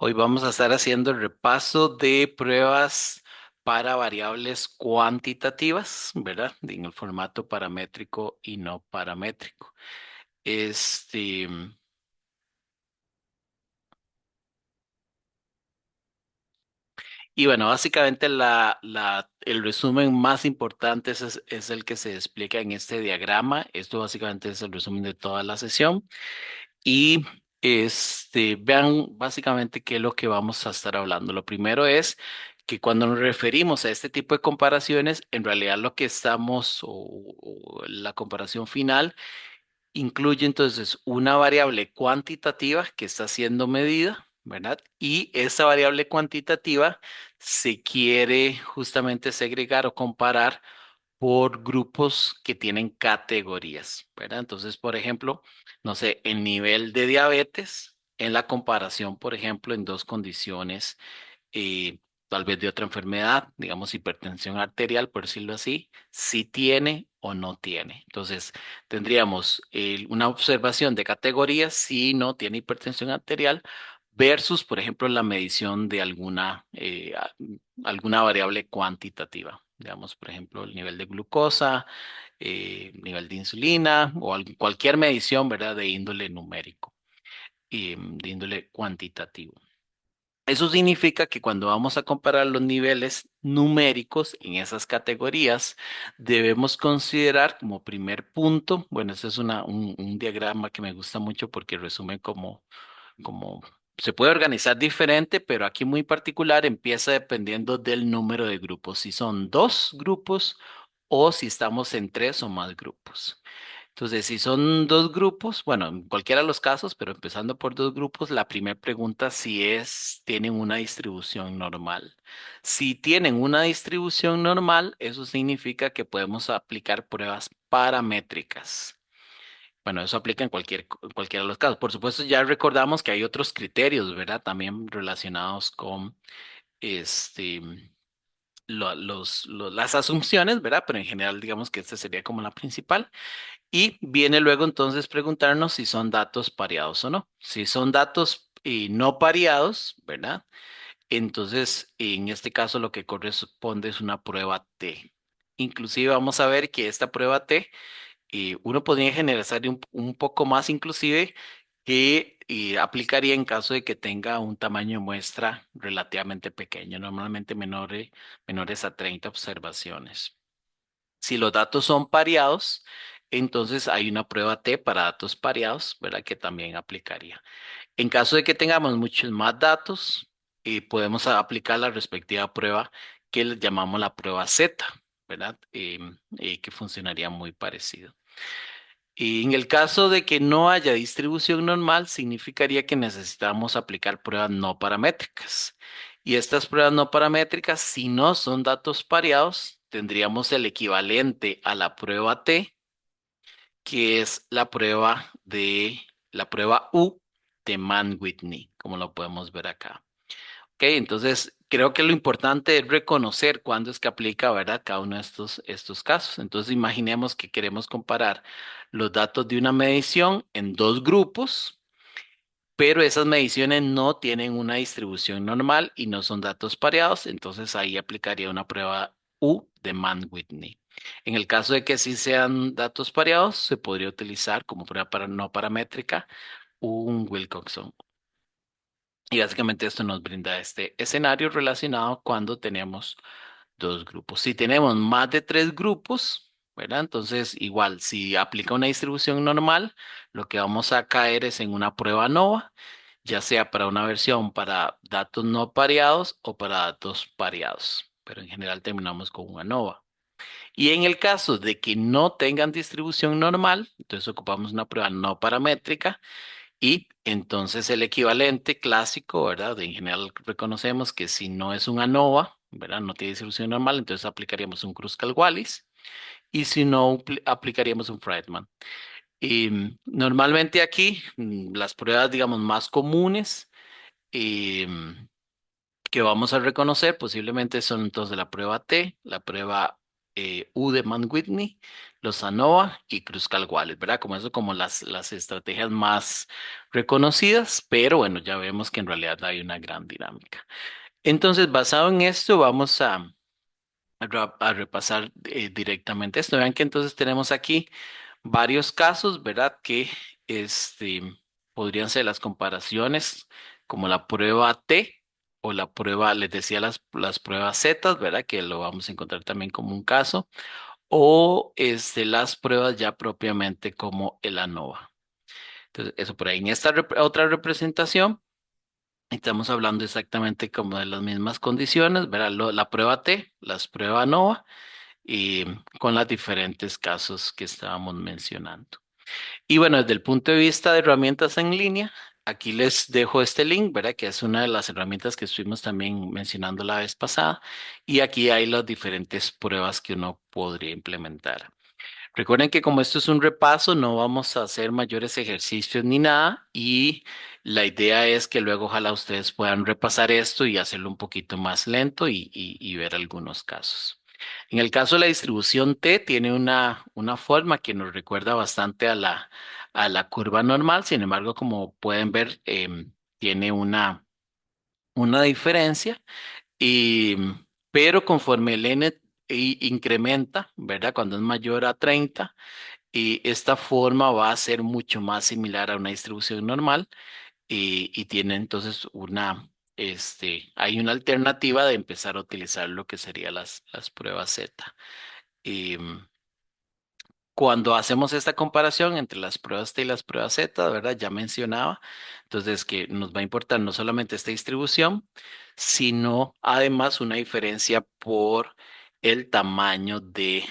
Hoy vamos a estar haciendo el repaso de pruebas para variables cuantitativas, ¿verdad? En el formato paramétrico y no paramétrico. Este, y bueno, básicamente el resumen más importante es el que se explica en este diagrama. Esto básicamente es el resumen de toda la sesión. Y vean básicamente qué es lo que vamos a estar hablando. Lo primero es que cuando nos referimos a este tipo de comparaciones, en realidad lo que estamos, o la comparación final, incluye entonces una variable cuantitativa que está siendo medida, ¿verdad? Y esa variable cuantitativa se quiere justamente segregar o comparar por grupos que tienen categorías, ¿verdad? Entonces, por ejemplo, no sé, el nivel de diabetes en la comparación, por ejemplo, en dos condiciones, tal vez de otra enfermedad, digamos hipertensión arterial, por decirlo así, si tiene o no tiene. Entonces, tendríamos una observación de categorías si no tiene hipertensión arterial versus, por ejemplo, la medición de alguna variable cuantitativa. Digamos, por ejemplo, el nivel de glucosa, nivel de insulina o cualquier medición, ¿verdad?, de índole numérico y de índole cuantitativo. Eso significa que cuando vamos a comparar los niveles numéricos en esas categorías, debemos considerar como primer punto, bueno, este es un diagrama que me gusta mucho porque resume como se puede organizar diferente, pero aquí muy particular empieza dependiendo del número de grupos, si son dos grupos o si estamos en tres o más grupos. Entonces, si son dos grupos, bueno, en cualquiera de los casos, pero empezando por dos grupos, la primera pregunta si tienen una distribución normal. Si tienen una distribución normal, eso significa que podemos aplicar pruebas paramétricas. Bueno, eso aplica en cualquiera de los casos. Por supuesto, ya recordamos que hay otros criterios, ¿verdad? También relacionados con este, las asunciones, ¿verdad? Pero en general, digamos que esta sería como la principal. Y viene luego entonces preguntarnos si son datos pareados o no. Si son datos no pareados, ¿verdad? Entonces, en este caso lo que corresponde es una prueba T. Inclusive vamos a ver que esta prueba T, uno podría generalizar un poco más inclusive que aplicaría en caso de que tenga un tamaño de muestra relativamente pequeño, normalmente menores a 30 observaciones. Si los datos son pareados, entonces hay una prueba T para datos pareados, ¿verdad? Que también aplicaría. En caso de que tengamos muchos más datos, podemos aplicar la respectiva prueba que le llamamos la prueba Z, ¿verdad? Que funcionaría muy parecido. Y en el caso de que no haya distribución normal, significaría que necesitamos aplicar pruebas no paramétricas. Y estas pruebas no paramétricas, si no son datos pareados, tendríamos el equivalente a la prueba T, que es la prueba U de Mann-Whitney, como lo podemos ver acá. Ok, entonces creo que lo importante es reconocer cuándo es que aplica, ¿verdad? Cada uno de estos casos. Entonces imaginemos que queremos comparar los datos de una medición en dos grupos, pero esas mediciones no tienen una distribución normal y no son datos pareados, entonces ahí aplicaría una prueba U de Mann-Whitney. En el caso de que sí sean datos pareados, se podría utilizar como prueba no paramétrica un Wilcoxon. Y básicamente esto nos brinda este escenario relacionado cuando tenemos dos grupos. Si tenemos más de tres grupos, ¿verdad? Entonces, igual, si aplica una distribución normal, lo que vamos a caer es en una prueba nova, ya sea para una versión para datos no pareados o para datos pareados, pero en general terminamos con una nova. Y en el caso de que no tengan distribución normal, entonces ocupamos una prueba no paramétrica y entonces el equivalente clásico, ¿verdad? En general reconocemos que si no es un ANOVA, ¿verdad? No tiene distribución normal, entonces aplicaríamos un Kruskal-Wallis y si no, aplicaríamos un Friedman. Y normalmente aquí las pruebas, digamos, más comunes que vamos a reconocer posiblemente son entonces la prueba T, la prueba U de Mann-Whitney, los ANOVA y Kruskal-Wallis, ¿verdad? Como eso, como las estrategias más reconocidas, pero bueno, ya vemos que en realidad hay una gran dinámica. Entonces, basado en esto, vamos a repasar directamente esto. Vean que entonces tenemos aquí varios casos, ¿verdad? Que este, podrían ser las comparaciones como la prueba T o la prueba, les decía las pruebas Z, ¿verdad? Que lo vamos a encontrar también como un caso, o las pruebas ya propiamente como el ANOVA. Entonces, eso por ahí. En esta otra representación, estamos hablando exactamente como de las mismas condiciones, ¿verdad? La prueba T, las pruebas ANOVA y con los diferentes casos que estábamos mencionando. Y bueno, desde el punto de vista de herramientas en línea, aquí les dejo este link, ¿verdad? Que es una de las herramientas que estuvimos también mencionando la vez pasada. Y aquí hay las diferentes pruebas que uno podría implementar. Recuerden que como esto es un repaso, no vamos a hacer mayores ejercicios ni nada y la idea es que luego ojalá ustedes puedan repasar esto y hacerlo un poquito más lento y ver algunos casos. En el caso de la distribución T, tiene una forma que nos recuerda bastante a la curva normal, sin embargo, como pueden ver, tiene una diferencia. Y, pero conforme el n incrementa, ¿verdad? Cuando es mayor a 30, y esta forma va a ser mucho más similar a una distribución normal y tiene entonces hay una alternativa de empezar a utilizar lo que serían las pruebas Z. Y, cuando hacemos esta comparación entre las pruebas T y las pruebas Z, ¿verdad? Ya mencionaba, entonces que nos va a importar no solamente esta distribución, sino además una diferencia por el tamaño de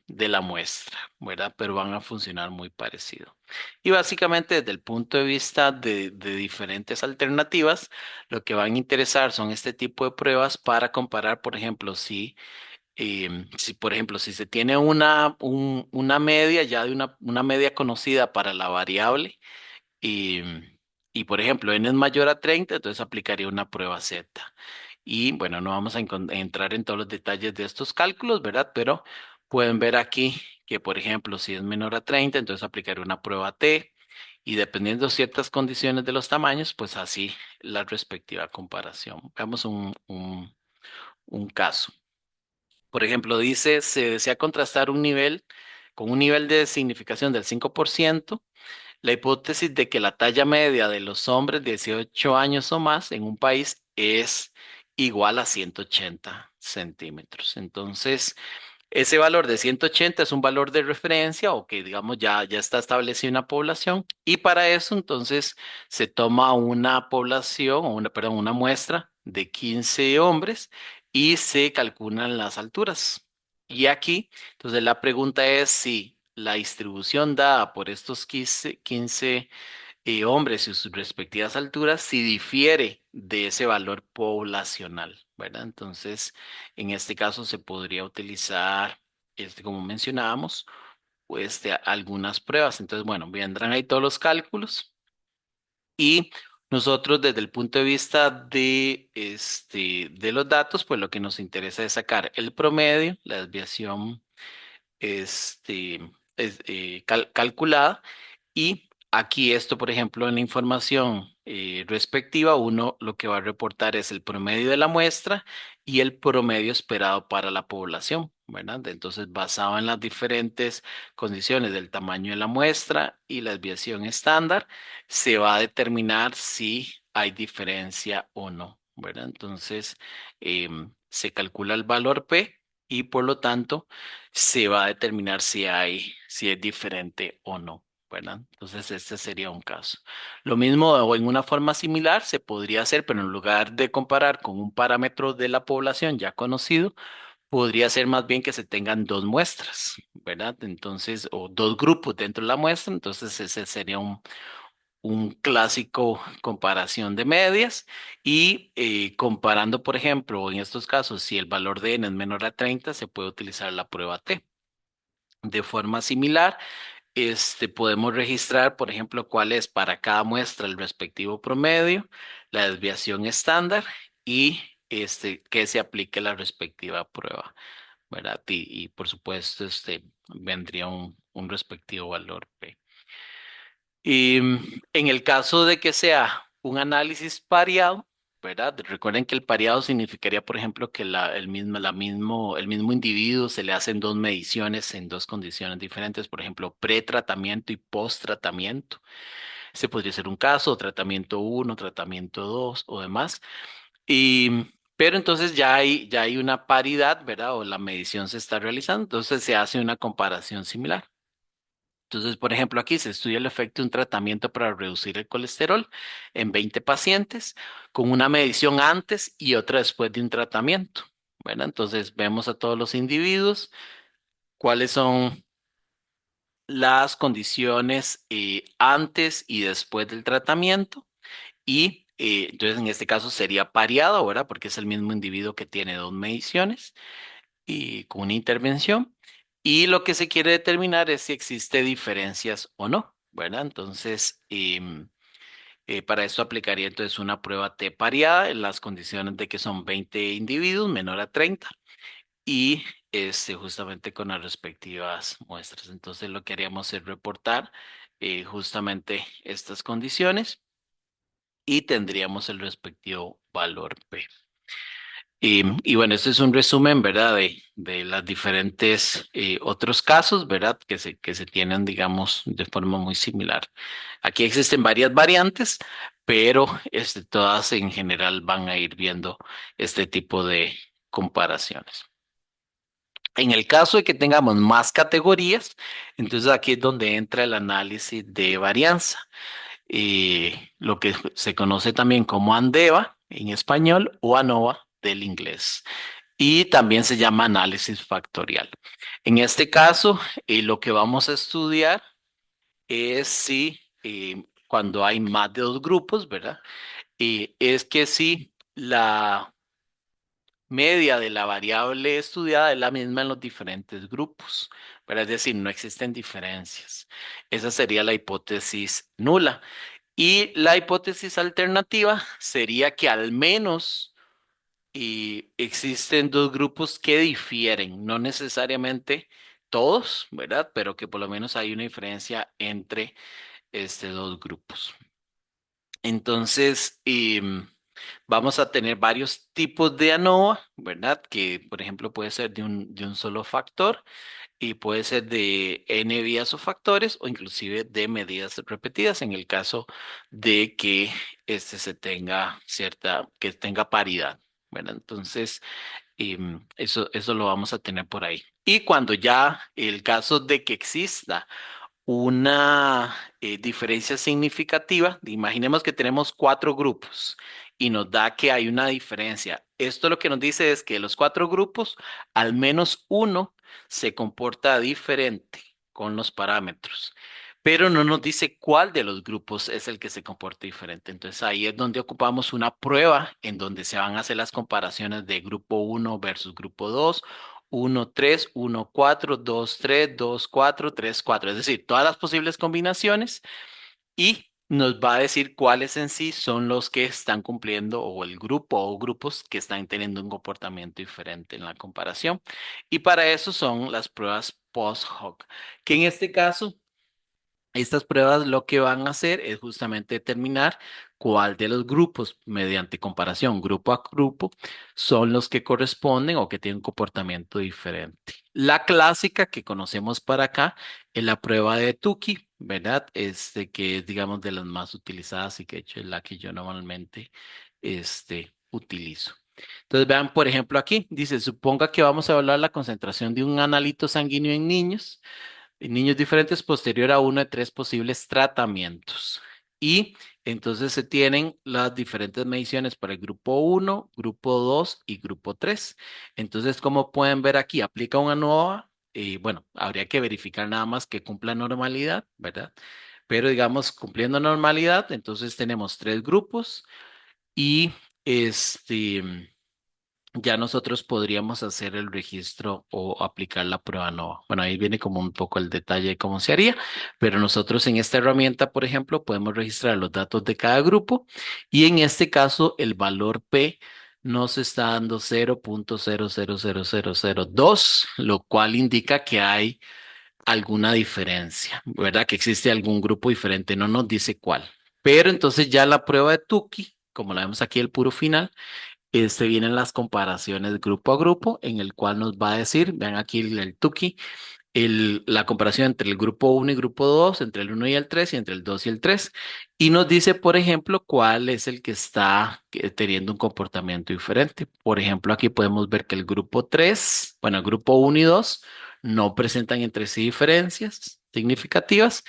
la muestra, ¿verdad? Pero van a funcionar muy parecido. Y básicamente desde el punto de vista de diferentes alternativas, lo que van a interesar son este tipo de pruebas para comparar, por ejemplo, si, por ejemplo, si se tiene una media ya de una media conocida para la variable y, y, por ejemplo, n es mayor a 30, entonces aplicaría una prueba Z. Y bueno, no vamos a entrar en todos los detalles de estos cálculos, ¿verdad? Pero pueden ver aquí que, por ejemplo, si es menor a 30, entonces aplicaría una prueba T y dependiendo de ciertas condiciones de los tamaños, pues así la respectiva comparación. Veamos un caso. Por ejemplo, dice, se desea contrastar un nivel con un nivel de significación del 5%, la hipótesis de que la talla media de los hombres de 18 años o más en un país es igual a 180 centímetros. Entonces, ese valor de 180 es un valor de referencia o que, digamos, ya está establecida una población y para eso, entonces, se toma una población, perdón, una muestra de 15 hombres y se calculan las alturas. Y aquí, entonces, la pregunta es si la distribución dada por estos 15 hombres y sus respectivas alturas, si difiere de ese valor poblacional, ¿verdad? Entonces, en este caso se podría utilizar, como mencionábamos, algunas pruebas. Entonces, bueno, vendrán ahí todos los cálculos y nosotros desde el punto de vista de los datos, pues lo que nos interesa es sacar el promedio, la desviación calculada y aquí esto, por ejemplo, en la información respectiva, uno lo que va a reportar es el promedio de la muestra y el promedio esperado para la población, ¿verdad? Entonces, basado en las diferentes condiciones del tamaño de la muestra y la desviación estándar, se va a determinar si hay diferencia o no, ¿verdad? Entonces, se calcula el valor P y por lo tanto se va a determinar si es diferente o no, ¿verdad? Entonces, este sería un caso. Lo mismo o en una forma similar se podría hacer, pero en lugar de comparar con un parámetro de la población ya conocido, podría ser más bien que se tengan dos muestras, ¿verdad? Entonces, o dos grupos dentro de la muestra, entonces ese sería un clásico comparación de medias y comparando, por ejemplo, en estos casos, si el valor de n es menor a 30, se puede utilizar la prueba T. De forma similar, podemos registrar, por ejemplo, cuál es para cada muestra el respectivo promedio, la desviación estándar y que se aplique la respectiva prueba, ¿verdad? Y por supuesto, vendría un respectivo valor P. Y en el caso de que sea un análisis pareado, ¿verdad? Recuerden que el pareado significaría, por ejemplo, que el mismo individuo se le hacen dos mediciones en dos condiciones diferentes, por ejemplo, pretratamiento y post-tratamiento. Ese podría ser un caso, tratamiento uno, tratamiento 2 o demás. Pero entonces ya hay una paridad, ¿verdad? O la medición se está realizando, entonces se hace una comparación similar. Entonces, por ejemplo, aquí se estudia el efecto de un tratamiento para reducir el colesterol en 20 pacientes con una medición antes y otra después de un tratamiento. Bueno, entonces vemos a todos los individuos, cuáles son las condiciones antes y después del tratamiento y entonces en este caso sería pareado, ¿verdad? Porque es el mismo individuo que tiene dos mediciones y con una intervención. Y lo que se quiere determinar es si existe diferencias o no, ¿verdad? Entonces, para esto aplicaría entonces una prueba T pareada en las condiciones de que son 20 individuos menor a 30 y justamente con las respectivas muestras. Entonces, lo que haríamos es reportar justamente estas condiciones y tendríamos el respectivo valor P. Y bueno, este es un resumen, ¿verdad? De las diferentes otros casos, ¿verdad? Que se tienen, digamos, de forma muy similar. Aquí existen varias variantes, pero todas en general van a ir viendo este tipo de comparaciones. En el caso de que tengamos más categorías, entonces aquí es donde entra el análisis de varianza, lo que se conoce también como ANDEVA en español o ANOVA del inglés. Y también se llama análisis factorial. En este caso, lo que vamos a estudiar es si cuando hay más de dos grupos, ¿verdad? Es que si la media de la variable estudiada es la misma en los diferentes grupos, ¿verdad? Es decir, no existen diferencias. Esa sería la hipótesis nula. Y la hipótesis alternativa sería que al menos existen dos grupos que difieren, no necesariamente todos, ¿verdad? Pero que por lo menos hay una diferencia entre estos dos grupos. Entonces, vamos a tener varios tipos de ANOVA, ¿verdad? Que, por ejemplo, puede ser de un solo factor y puede ser de n vías o factores o inclusive de medidas repetidas en el caso de que se tenga que tenga paridad, ¿verdad? Entonces, eso lo vamos a tener por ahí. Y cuando ya el caso de que exista una diferencia significativa. Imaginemos que tenemos cuatro grupos y nos da que hay una diferencia. Esto lo que nos dice es que los cuatro grupos, al menos uno se comporta diferente con los parámetros, pero no nos dice cuál de los grupos es el que se comporta diferente. Entonces ahí es donde ocupamos una prueba en donde se van a hacer las comparaciones de grupo uno versus grupo 2, 1, 3, 1, 4, 2, 3, 2, 4, 3, 4. Es decir, todas las posibles combinaciones y nos va a decir cuáles en sí son los que están cumpliendo o el grupo o grupos que están teniendo un comportamiento diferente en la comparación. Y para eso son las pruebas post hoc, que en este caso estas pruebas lo que van a hacer es justamente determinar cuál de los grupos, mediante comparación grupo a grupo, son los que corresponden o que tienen un comportamiento diferente. La clásica que conocemos para acá es la prueba de Tukey, ¿verdad? Que es, digamos, de las más utilizadas y que de hecho es la que yo normalmente utilizo. Entonces, vean, por ejemplo, aquí dice, suponga que vamos a evaluar la concentración de un analito sanguíneo en niños diferentes posterior a uno de tres posibles tratamientos. Y entonces se tienen las diferentes mediciones para el grupo uno, grupo 2 y grupo 3. Entonces, como pueden ver aquí, aplica una nueva, bueno, habría que verificar nada más que cumpla normalidad, ¿verdad? Pero digamos, cumpliendo normalidad, entonces tenemos tres grupos y ya nosotros podríamos hacer el registro o aplicar la prueba nueva. Bueno, ahí viene como un poco el detalle de cómo se haría, pero nosotros en esta herramienta, por ejemplo, podemos registrar los datos de cada grupo y en este caso el valor P nos está dando 0,000002, lo cual indica que hay alguna diferencia, ¿verdad? Que existe algún grupo diferente, no nos dice cuál. Pero entonces ya la prueba de Tukey, como la vemos aquí el puro final, vienen las comparaciones grupo a grupo, en el cual nos va a decir, vean aquí el Tukey, la comparación entre el grupo uno y grupo 2, entre el uno y el 3 y entre el 2 y el 3. Y nos dice, por ejemplo, cuál es el que está teniendo un comportamiento diferente. Por ejemplo, aquí podemos ver que el grupo 3, bueno, el grupo uno y 2 no presentan entre sí diferencias significativas,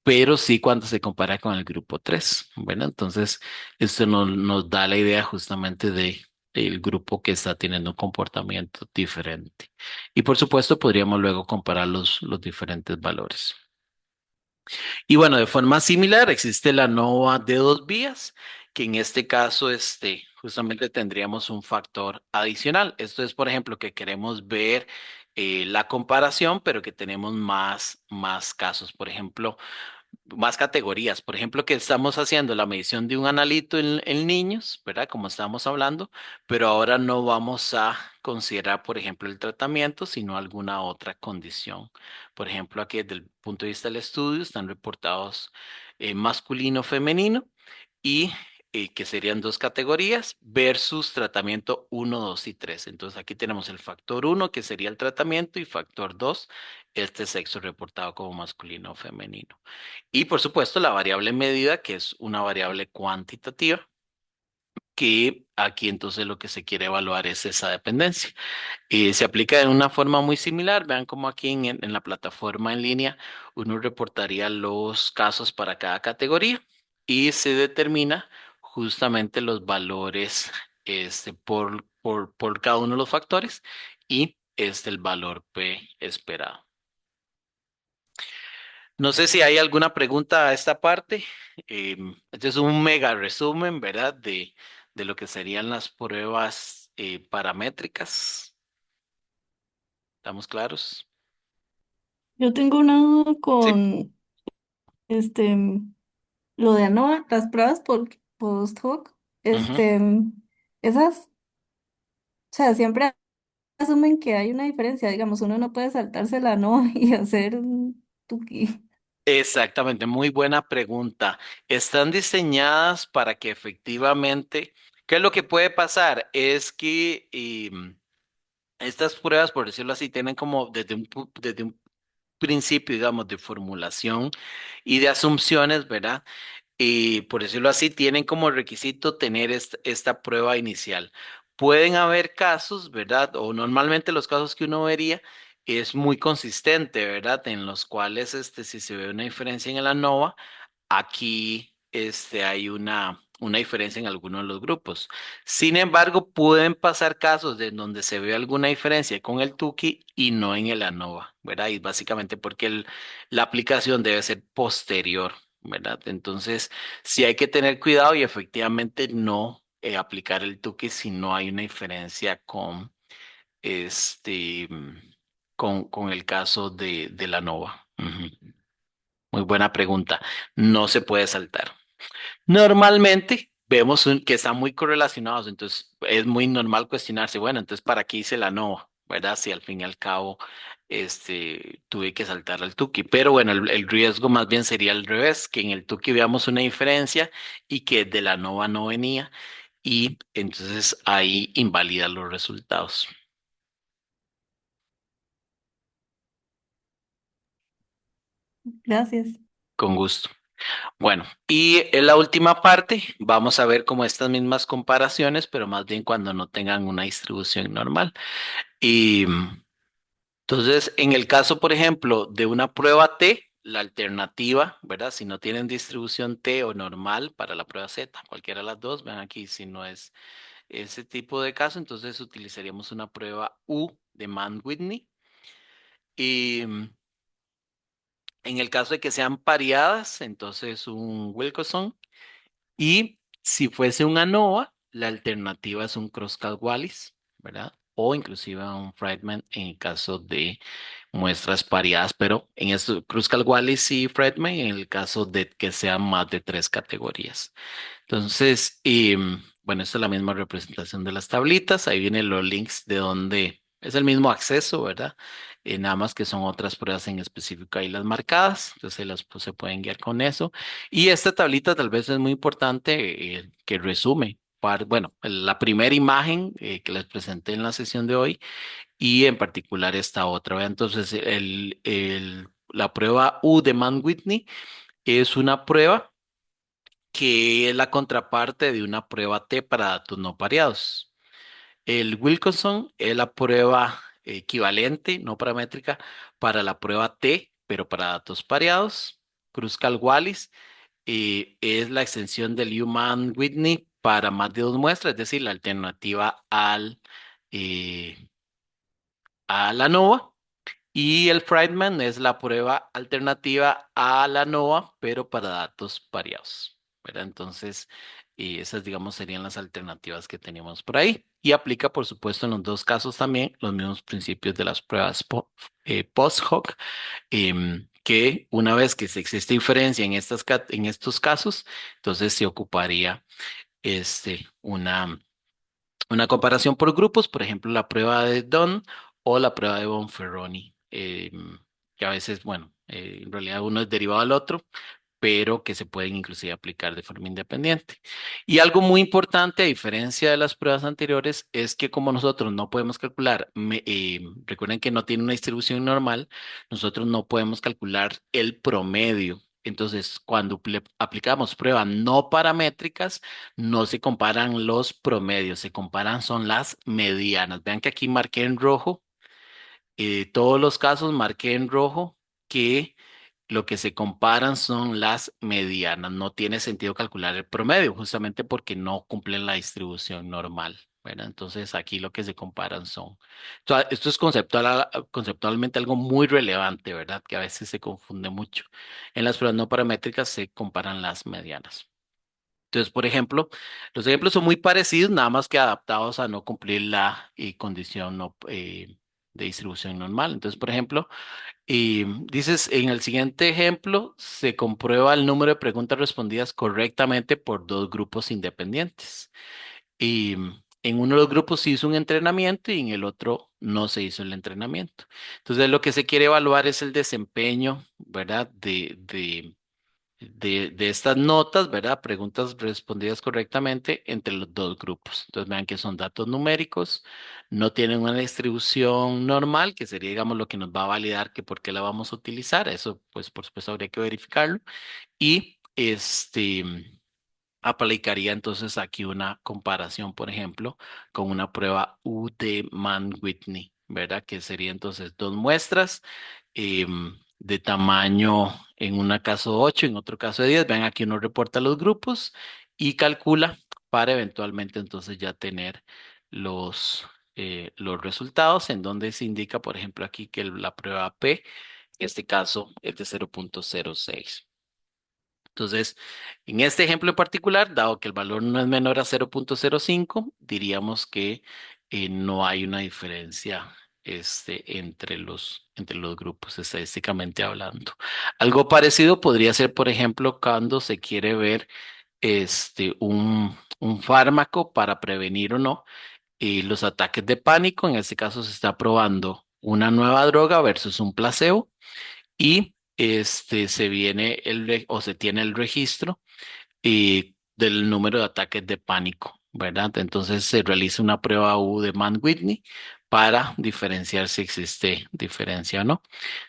pero sí cuando se compara con el grupo 3. Bueno, entonces esto nos da la idea justamente de el grupo que está teniendo un comportamiento diferente. Y por supuesto podríamos luego comparar los diferentes valores. Y bueno, de forma similar existe la NOVA de dos vías, que en este caso justamente tendríamos un factor adicional. Esto es, por ejemplo, que queremos ver la comparación, pero que tenemos más casos. Por ejemplo, más categorías. Por ejemplo, que estamos haciendo la medición de un analito en niños, ¿verdad? Como estábamos hablando, pero ahora no vamos a considerar, por ejemplo, el tratamiento, sino alguna otra condición. Por ejemplo, aquí desde el punto de vista del estudio están reportados masculino, femenino y que serían dos categorías versus tratamiento uno, 2 y 3. Entonces aquí tenemos el factor uno que sería el tratamiento, y factor 2 este sexo reportado como masculino o femenino. Y por supuesto la variable medida, que es una variable cuantitativa, que aquí entonces lo que se quiere evaluar es esa dependencia. Y se aplica de una forma muy similar. Vean cómo aquí en la plataforma en línea uno reportaría los casos para cada categoría y se determina justamente los valores por cada uno de los factores y el valor P esperado. No sé si hay alguna pregunta a esta parte. Este es un mega resumen, ¿verdad? De lo que serían las pruebas paramétricas. ¿Estamos claros? Yo tengo una duda Sí. con este lo de ANOVA, las pruebas por post hoc, Ujú. este, esas, o sea, siempre asumen que hay una diferencia, digamos, uno no puede saltarse la ANOVA y hacer un tuki. Exactamente, muy buena pregunta. Están diseñadas para que efectivamente, ¿qué es lo que puede pasar? Es que estas pruebas, por decirlo así, tienen como desde un principio, digamos, de formulación y de asunciones, ¿verdad? Y por decirlo así, tienen como requisito tener esta prueba inicial. Pueden haber casos, ¿verdad? O normalmente los casos que uno vería es muy consistente, ¿verdad? En los cuales, si se ve una diferencia en el ANOVA, aquí hay una diferencia en alguno de los grupos. Sin embargo, pueden pasar casos de donde se ve alguna diferencia con el Tuki y no en el ANOVA, ¿verdad? Y básicamente porque la aplicación debe ser posterior, ¿verdad? Entonces, sí hay que tener cuidado y efectivamente no aplicar el Tuki si no hay una diferencia este, mm, con el caso de la ANOVA. Ujú. Muy buena pregunta. No se puede saltar. Normalmente vemos que están muy correlacionados, entonces es muy normal cuestionarse, bueno, entonces ¿para qué hice la NOVA? ¿Verdad? Si al fin y al cabo tuve que saltar al Tuki. Pero bueno, el riesgo más bien sería al revés, que en el Tuki veamos una diferencia y que de la NOVA no venía y entonces ahí invalida los resultados. Gracias. Con gusto. Bueno, y en la última parte vamos a ver como estas mismas comparaciones, pero más bien cuando no tengan una distribución normal. Y entonces, en el caso, por ejemplo, de una prueba T, la alternativa, ¿verdad? Si no tienen distribución T o normal para la prueba Z, cualquiera de las dos, ven aquí, si no es ese tipo de caso, entonces utilizaríamos una prueba U de Mann-Whitney. Y en el caso de que sean pareadas, entonces un Wilkinson. Y si fuese un ANOVA, la alternativa es un Kruskal-Wallis, ¿verdad? O inclusive un Friedman en el caso de muestras pareadas, pero en esto Kruskal-Wallis y Friedman en el caso de que sean más de tres categorías. Entonces, bueno, esta es la misma representación de las tablitas. Ahí vienen los links de donde es el mismo acceso, ¿verdad? nada más que son otras pruebas en específico ahí las marcadas, entonces se pueden guiar con eso. Y esta tablita tal vez es muy importante que resume, bueno, la primera imagen que les presenté en la sesión de hoy y en particular esta otra. ¿Verdad? Entonces, la prueba U de Mann-Whitney es una prueba que es la contraparte de una prueba T para datos no pareados. El Wilkinson es la prueba equivalente, no paramétrica, para la prueba T, pero para datos pareados. Kruskal-Wallis es la extensión del Human-Whitney para más de dos muestras, es decir, la alternativa eh, a la NOVA. Y el Friedman es la prueba alternativa a la NOVA, pero para datos pareados, ¿verdad? Entonces, esas, digamos, serían las alternativas que tenemos por ahí. Y aplica, por supuesto, en los dos casos también los mismos principios de las pruebas post hoc, que una vez que se existe diferencia en en estos casos, entonces se ocuparía una comparación por grupos, por ejemplo, la prueba de Dunn o la prueba de Bonferroni, que a veces, bueno, en realidad uno es derivado del otro, pero que se pueden inclusive aplicar de forma independiente. Y algo muy importante, a diferencia de las pruebas anteriores, es que como nosotros no podemos calcular, recuerden que no tiene una distribución normal, nosotros no podemos calcular el promedio. Entonces, cuando aplicamos pruebas no paramétricas, no se comparan los promedios, se comparan son las medianas. Vean que aquí marqué en rojo, todos los casos marqué en rojo que lo que se comparan son las medianas. No tiene sentido calcular el promedio, justamente porque no cumplen la distribución normal. ¿Verdad? Entonces aquí lo que se comparan son. Esto es conceptualmente algo muy relevante, ¿verdad? Que a veces se confunde mucho. En las pruebas no paramétricas se comparan las medianas. Entonces, por ejemplo, los ejemplos son muy parecidos, nada más que adaptados a no cumplir la condición de distribución normal. Entonces, por ejemplo, dices, en el siguiente ejemplo, se comprueba el número de preguntas respondidas correctamente por dos grupos independientes. Y en uno de los grupos se hizo un entrenamiento y en el otro no se hizo el entrenamiento. Entonces, lo que se quiere evaluar es el desempeño, ¿verdad? De estas notas, ¿verdad? Preguntas respondidas correctamente entre los dos grupos. Entonces vean que son datos numéricos, no tienen una distribución normal, que sería, digamos, lo que nos va a validar que por qué la vamos a utilizar. Eso, pues, por supuesto, habría que verificarlo. Y aplicaría entonces aquí una comparación, por ejemplo, con una prueba U de Mann-Whitney, ¿verdad? Que sería entonces dos muestras de tamaño, en un caso 8, en otro caso de 10. Vean, aquí uno reporta los grupos y calcula para eventualmente entonces ya tener los resultados, en donde se indica, por ejemplo, aquí que la prueba P, en este caso, es de 0,06. Entonces, en este ejemplo en particular, dado que el valor no es menor a 0,05, diríamos que no hay una diferencia entre los grupos, estadísticamente hablando. Algo parecido podría ser, por ejemplo, cuando se quiere ver un fármaco para prevenir o no los ataques de pánico. En este caso se está probando una nueva droga versus un placebo y se viene o se tiene el registro del número de ataques de pánico, ¿verdad? Entonces se realiza una prueba U de Mann-Whitney para diferenciar si existe diferencia o no.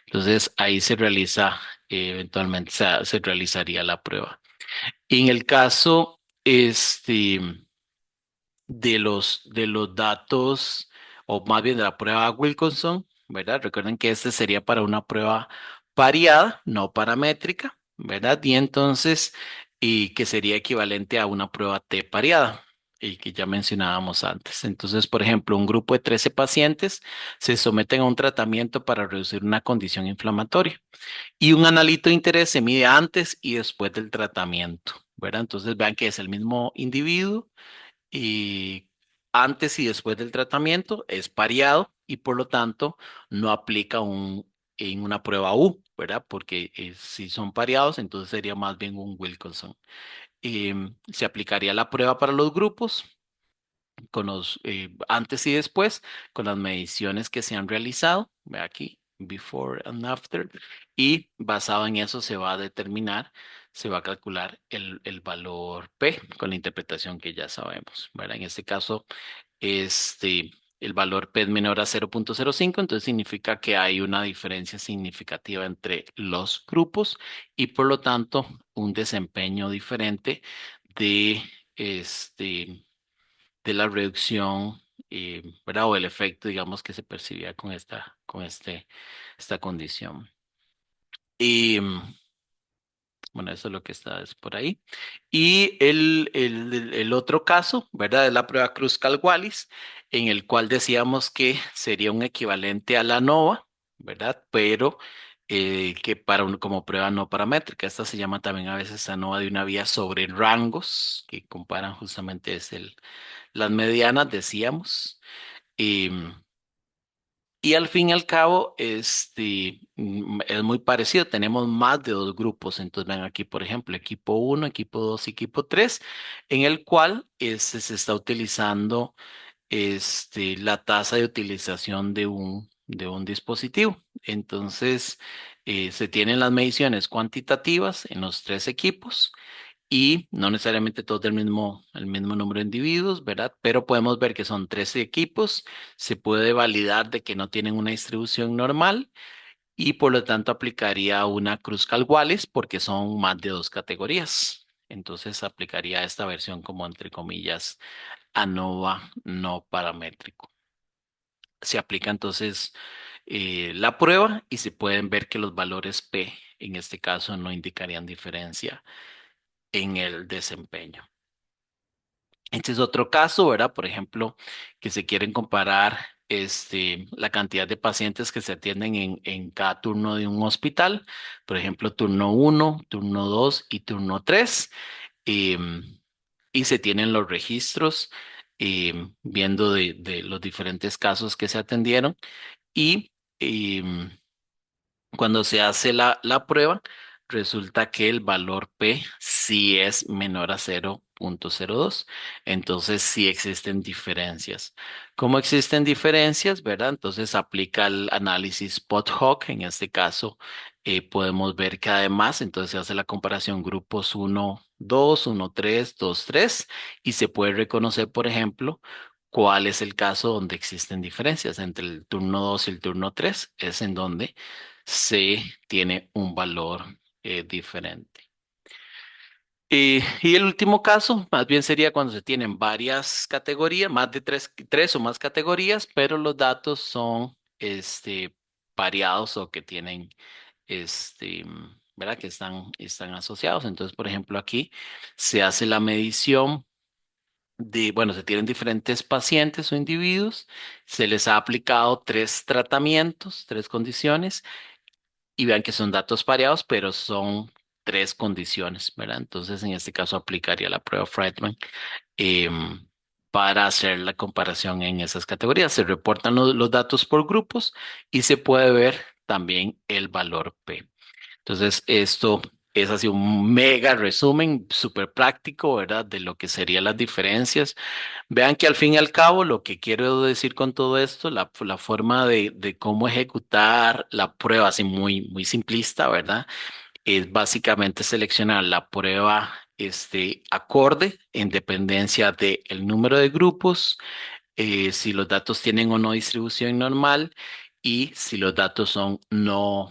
Entonces ahí se realiza, eventualmente se realizaría la prueba. En el caso, de los datos, o más bien de la prueba Wilkinson, ¿verdad? Recuerden que este sería para una prueba pareada, no paramétrica, ¿verdad? Y entonces, y que sería equivalente a una prueba T pareada, y que ya mencionábamos antes. Entonces, por ejemplo, un grupo de 13 pacientes se someten a un tratamiento para reducir una condición inflamatoria y un analito de interés se mide antes y después del tratamiento, ¿verdad? Entonces, vean que es el mismo individuo y antes y después del tratamiento es pareado y por lo tanto no aplica en una prueba U, ¿verdad? Porque si son pareados, entonces sería más bien un Wilkinson. Se aplicaría la prueba para los grupos con los antes y después, con las mediciones que se han realizado. Ve aquí. before and after, y basado en eso se va a determinar, se va a calcular el valor P con la interpretación que ya sabemos, ¿verdad? En este caso, este, el valor P es menor a 0,05, entonces significa que hay una diferencia significativa entre los grupos y por lo tanto un desempeño diferente de, este, de la reducción, ¿verdad? O el efecto, digamos, que se percibía esta condición. Y bueno, eso es lo que está es por ahí. Y el otro caso, ¿verdad? Es la prueba Kruskal-Wallis, en el cual decíamos que sería un equivalente a la ANOVA, ¿verdad? Pero que como prueba no paramétrica. Esta se llama también a veces ANOVA de una vía sobre rangos, que comparan justamente las medianas, decíamos. Em, y al fin y al cabo, es muy parecido. Tenemos más de dos grupos. Entonces, ven aquí, por ejemplo, equipo uno, equipo 2, equipo 3, en el cual se está utilizando la tasa de utilización de un dispositivo. Entonces, se tienen las mediciones cuantitativas en los tres equipos y no necesariamente todos el mismo número de individuos, ¿verdad? Pero podemos ver que son 13 equipos, se puede validar de que no tienen una distribución normal y por lo tanto aplicaría una Kruskal-Wallis porque son más de dos categorías. Entonces aplicaría esta versión como entre comillas ANOVA no paramétrico. Se aplica entonces la prueba y se pueden ver que los valores P en este caso no indicarían diferencia en el desempeño. Este es otro caso, ¿verdad? Por ejemplo, que se quieren comparar la cantidad de pacientes que se atienden en cada turno de un hospital. Por ejemplo, turno uno, turno 2 y turno 3. Y se tienen los registros viendo de los diferentes casos que se atendieron. Y em, cuando se hace la prueba, resulta que el valor P sí es menor a 0,02. Entonces sí existen diferencias. ¿Cómo existen diferencias, verdad? Entonces aplica el análisis post-hoc. En este caso, podemos ver que además, entonces se hace la comparación grupos uno 2 1 3 2 3 y se puede reconocer, por ejemplo, cuál es el caso donde existen diferencias entre el turno 2 y el turno 3. Es en donde se tiene un valor diferente. Y el último caso, más bien sería cuando se tienen varias categorías, más de tres o más categorías, pero los datos son pareados o que tienen, ¿verdad? Que están asociados. Entonces, por ejemplo, aquí se hace la medición bueno, se tienen diferentes pacientes o individuos, se les ha aplicado tres tratamientos, tres condiciones y vean que son datos pareados, pero son tres condiciones, ¿verdad? Entonces, en este caso aplicaría la prueba Friedman para hacer la comparación en esas categorías. Se reportan los datos por grupos y se puede ver también el valor P. Entonces, esto es así un mega resumen súper práctico, ¿verdad? De lo que serían las diferencias. Vean que al fin y al cabo, lo que quiero decir con todo esto, la forma de cómo ejecutar la prueba, así muy, muy simplista, ¿verdad? Es básicamente seleccionar la prueba acorde en dependencia del número de grupos, si los datos tienen o no distribución normal y si los datos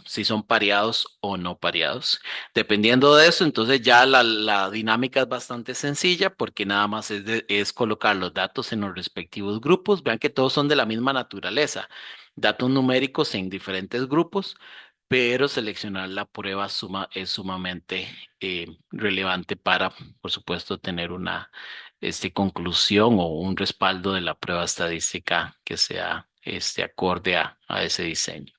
si son pareados o no pareados. Dependiendo de eso, entonces ya la dinámica es bastante sencilla porque nada más es colocar los datos en los respectivos grupos. Vean que todos son de la misma naturaleza, datos numéricos en diferentes grupos, pero seleccionar la prueba es sumamente relevante para, por supuesto, tener una conclusión o un respaldo de la prueba estadística que sea acorde a ese diseño.